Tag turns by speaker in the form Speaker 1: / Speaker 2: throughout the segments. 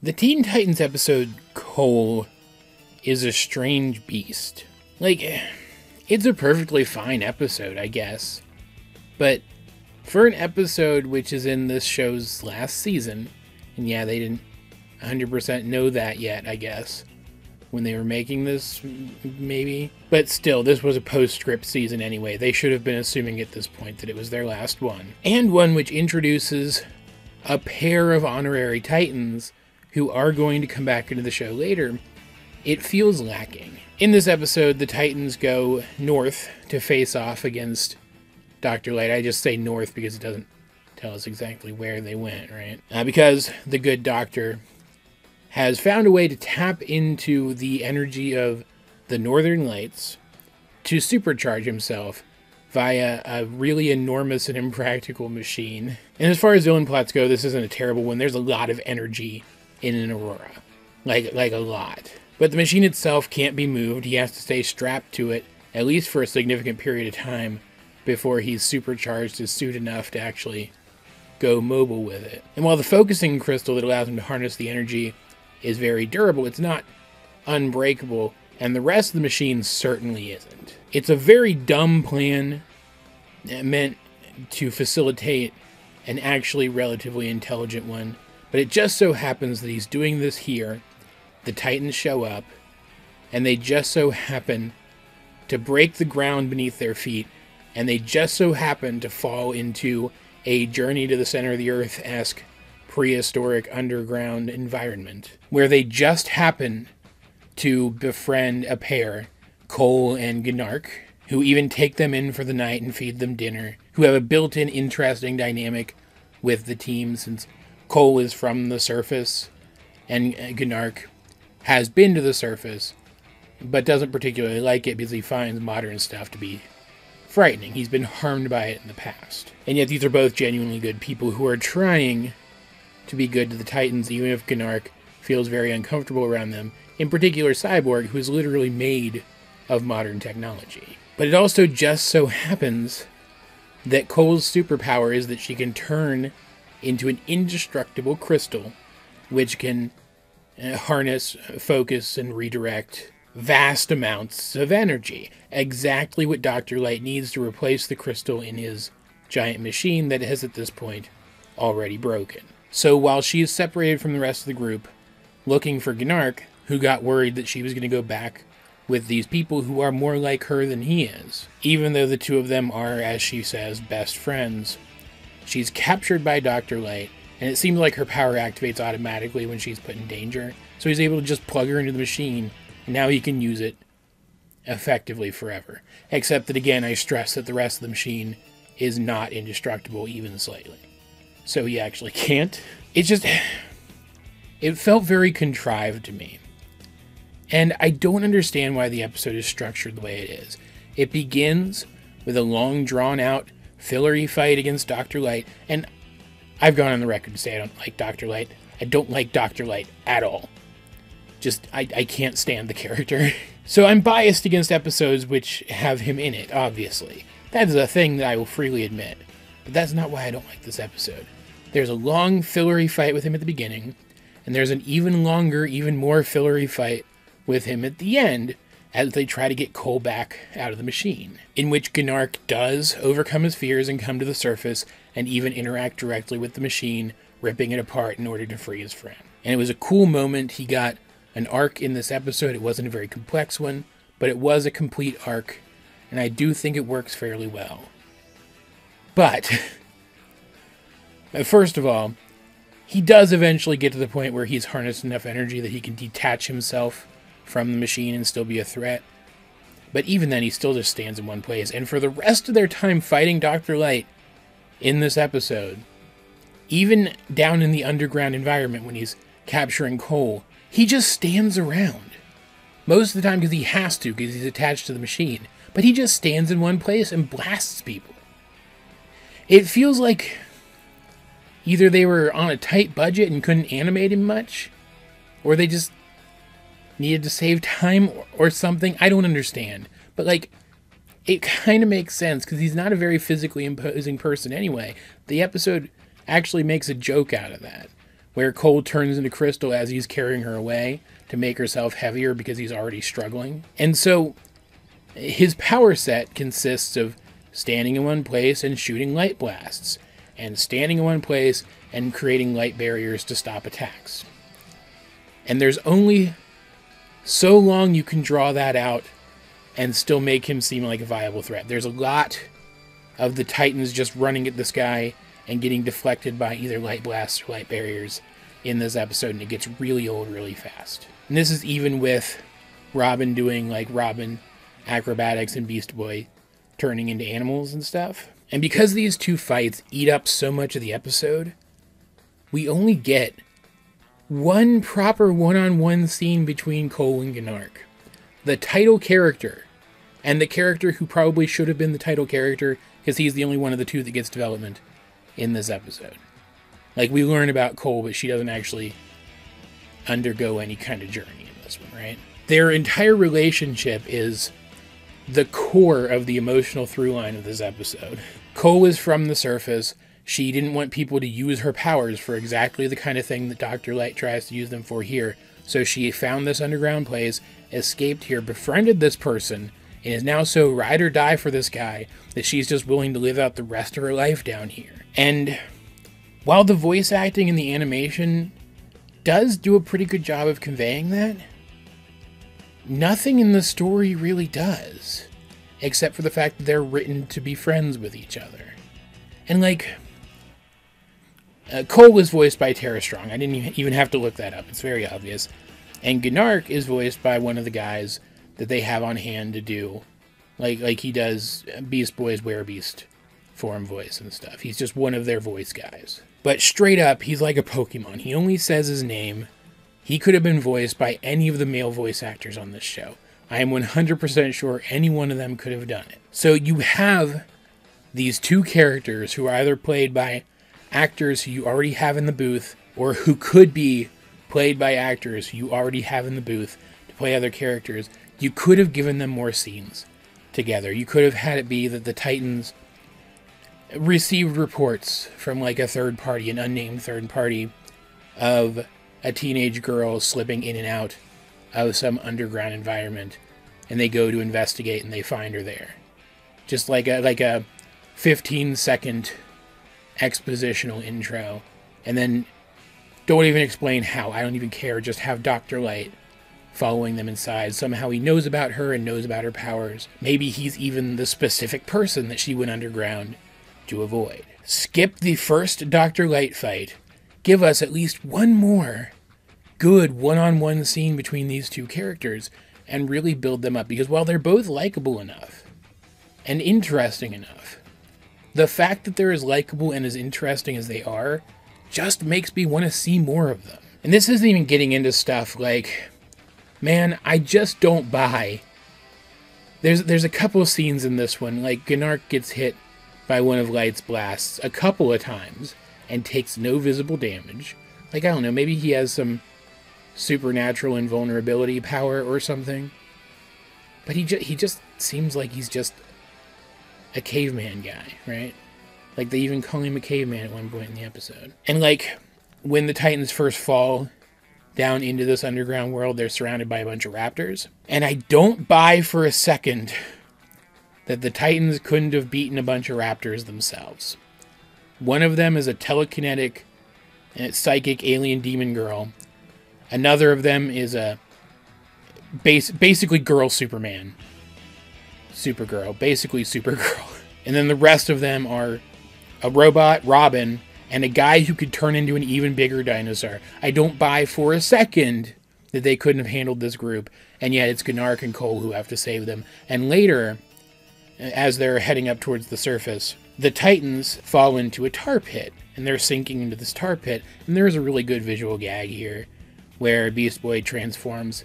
Speaker 1: The Teen Titans episode, Kole, is a strange beast. Like, it's a perfectly fine episode, I guess. But for an episode which is in this show's last season, and yeah, they didn't 100% know that yet, I guess, when they were making this, maybe. But still, this was a postscript season anyway. They should have been assuming at this point that it was their last one. And one which introduces a pair of honorary Titans who are going to come back into the show later. It feels lacking. In this episode, the Titans go north to face off against Dr. Light. I just say north because it doesn't tell us exactly where they went, right? Because the good doctor has found a way to tap into the energy of the Northern Lights to supercharge himself via a really enormous and impractical machine. And as far as villain plots go, this isn't a terrible one. There's a lot of energy in an Aurora. Like a lot. But the machine itself can't be moved. He has to stay strapped to it, at least for a significant period of time, before he's supercharged his suit enough to actually go mobile with it. And while the focusing crystal that allows him to harness the energy is very durable, it's not unbreakable, and the rest of the machine certainly isn't. It's a very dumb plan meant to facilitate an actually relatively intelligent one, but it just so happens that he's doing this here. The Titans show up, and they just so happen to break the ground beneath their feet, and they just so happen to fall into a Journey to the Center of the Earth-esque prehistoric underground environment, where they just happen to befriend a pair, Kole and Gnark, who even take them in for the night and feed them dinner, who have a built-in interesting dynamic with the team, since Kole is from the surface, and Gnark has been to the surface, but doesn't particularly like it because he finds modern stuff to be frightening. He's been harmed by it in the past. And yet these are both genuinely good people who are trying to be good to the Titans, even if Gnark feels very uncomfortable around them. In particular, Cyborg, who is literally made of modern technology. But it also just so happens that Kole's superpower is that she can turn into an indestructible crystal, which can harness, focus, and redirect vast amounts of energy. Exactly what Dr. Light needs to replace the crystal in his giant machine that has at this point already broken. So while she is separated from the rest of the group, looking for Gnark, who got worried that she was going to go back with these people who are more like her than he is, even though the two of them are, as she says, best friends, she's captured by Dr. Light, and it seems like her power activates automatically when she's put in danger, so he's able to just plug her into the machine, and now he can use it effectively forever. Except that, again, I stress that the rest of the machine is not indestructible even slightly. So he actually can't. It felt very contrived to me. And I don't understand why the episode is structured the way it is. It begins with a long, drawn-out, fillery fight against Dr. Light, and I've gone on the record to say I don't like Dr. Light. I don't like Dr. Light at all. I can't stand the character. So I'm biased against episodes which have him in it, obviously. That is a thing that I will freely admit. But that's not why I don't like this episode. There's a long, fillery fight with him at the beginning, and there's an even longer, even more fillery fight with him at the end, as they try to get Kole back out of the machine, in which Gnark does overcome his fears and come to the surface, and even interact directly with the machine, ripping it apart in order to free his friend. And it was a cool moment. He got an arc in this episode. It wasn't a very complex one, but it was a complete arc, and I do think it works fairly well. But, first of all, he does eventually get to the point where he's harnessed enough energy that he can detach himself from the machine and still be a threat. But even then, he still just stands in one place. And for the rest of their time fighting Dr. Light in this episode, even down in the underground environment when he's capturing Kole, he just stands around. Most of the time because he has to, because he's attached to the machine. But he just stands in one place and blasts people. It feels like either they were on a tight budget and couldn't animate him much, or they just needed to save time or something. I don't understand. But, like, it kind of makes sense, because he's not a very physically imposing person anyway. The episode actually makes a joke out of that, where Kole turns into crystal as he's carrying her away to make herself heavier because he's already struggling. And so his power set consists of standing in one place and shooting light blasts, and standing in one place and creating light barriers to stop attacks. And there's only so long you can draw that out and still make him seem like a viable threat. There's a lot of the Titans just running at this guy and getting deflected by either light blasts or light barriers in this episode, and it gets really old really fast. And this is even with Robin doing like Robin acrobatics and Beast Boy turning into animals and stuff. And because these two fights eat up so much of the episode, we only get one proper one-on-one scene between Kole and Gnark. The title character, and the character who probably should have been the title character, because he's the only one of the two that gets development in this episode. Like, we learn about Kole, but she doesn't actually undergo any kind of journey in this one, right? Their entire relationship is the core of the emotional through line of this episode. Kole is from the surface. She didn't want people to use her powers for exactly the kind of thing that Dr. Light tries to use them for here. So she found this underground place, escaped here, befriended this person, and is now so ride or die for this guy that she's just willing to live out the rest of her life down here. And while the voice acting and the animation does do a pretty good job of conveying that, nothing in the story really does, except for the fact that they're written to be friends with each other. And like, Kole was voiced by Tara Strong. I didn't even have to look that up. It's very obvious. And Gnark is voiced by one of the guys that they have on hand to do, like he does Beast Boy's Werebeast form voice and stuff. He's just one of their voice guys. But straight up, he's like a Pokemon. He only says his name. He could have been voiced by any of the male voice actors on this show. I am 100% sure any one of them could have done it. So you have these two characters who are either played by actors who you already have in the booth, or who could be played by actors who you already have in the booth to play other characters. You could have given them more scenes together. You could have had it be that the Titans received reports from like a third party, an unnamed third party, of a teenage girl slipping in and out of some underground environment, and they go to investigate and they find her there. Just like a 15-second expositional intro, and then don't even explain how. I don't even care. Just have Dr. Light following them inside. Somehow he knows about her and knows about her powers. Maybe he's even the specific person that she went underground to avoid. Skip the first Dr. Light fight. Give us at least one more good one-on-one scene between these two characters and really build them up. Because while they're both likable enough and interesting enough, the fact that they're as likable and as interesting as they are just makes me want to see more of them. And this isn't even getting into stuff like, man, I just don't buy. There's a couple of scenes in this one, like Gnark gets hit by one of Light's blasts a couple of times and takes no visible damage. Like, I don't know, maybe he has some supernatural invulnerability power or something. But he just seems like he's just a caveman guy, right? Like, they even call him a caveman at one point in the episode. And, like, when the Titans first fall down into this underground world, they're surrounded by a bunch of raptors. And I don't buy for a second that the Titans couldn't have beaten a bunch of raptors themselves. One of them is a telekinetic, psychic alien demon girl. Another of them is a basically girl Superman. Supergirl. Basically Supergirl. And then the rest of them are a robot, Robin, and a guy who could turn into an even bigger dinosaur. I don't buy for a second that they couldn't have handled this group, and yet it's Gnark and Kole who have to save them. And later, as they're heading up towards the surface, the Titans fall into a tar pit, and they're sinking into this tar pit, and there's a really good visual gag here, where Beast Boy transforms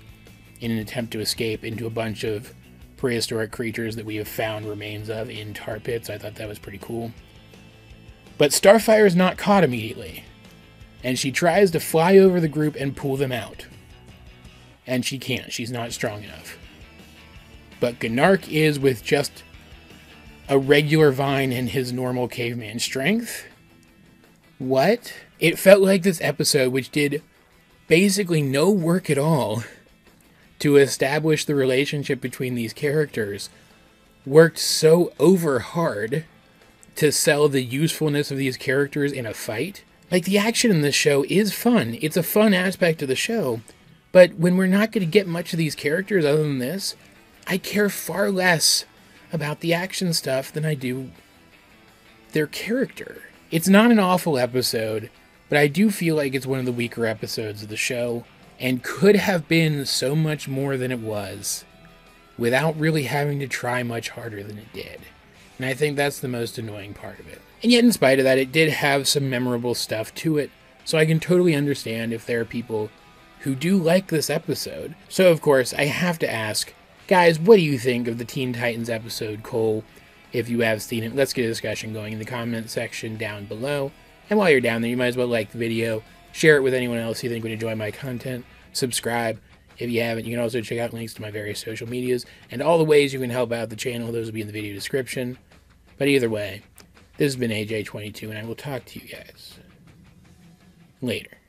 Speaker 1: in an attempt to escape into a bunch of prehistoric creatures that we have found remains of in tar pits. I thought that was pretty cool. But Starfire is not caught immediately, and she tries to fly over the group and pull them out. And she can't. She's not strong enough. But Gnark is, with just a regular vine and his normal caveman strength, what? It felt like this episode, which did basically no work at all to establish the relationship between these characters, worked so over hard to sell the usefulness of these characters in a fight. Like, the action in this show is fun. It's a fun aspect of the show. But when we're not going to get much of these characters other than this, I care far less about the action stuff than I do their character. It's not an awful episode, but I do feel like it's one of the weaker episodes of the show, and could have been so much more than it was, without really having to try much harder than it did. And I think that's the most annoying part of it. And yet, in spite of that, it did have some memorable stuff to it, so I can totally understand if there are people who do like this episode. So, of course, I have to ask, guys, what do you think of the Teen Titans episode, Kole? If you have seen it, let's get a discussion going in the comment section down below. And while you're down there, you might as well like the video, share it with anyone else you think would enjoy my content, subscribe if you haven't. You can also check out links to my various social medias, and all the ways you can help out the channel. Those will be in the video description. But either way, this has been AJ22, and I will talk to you guys later.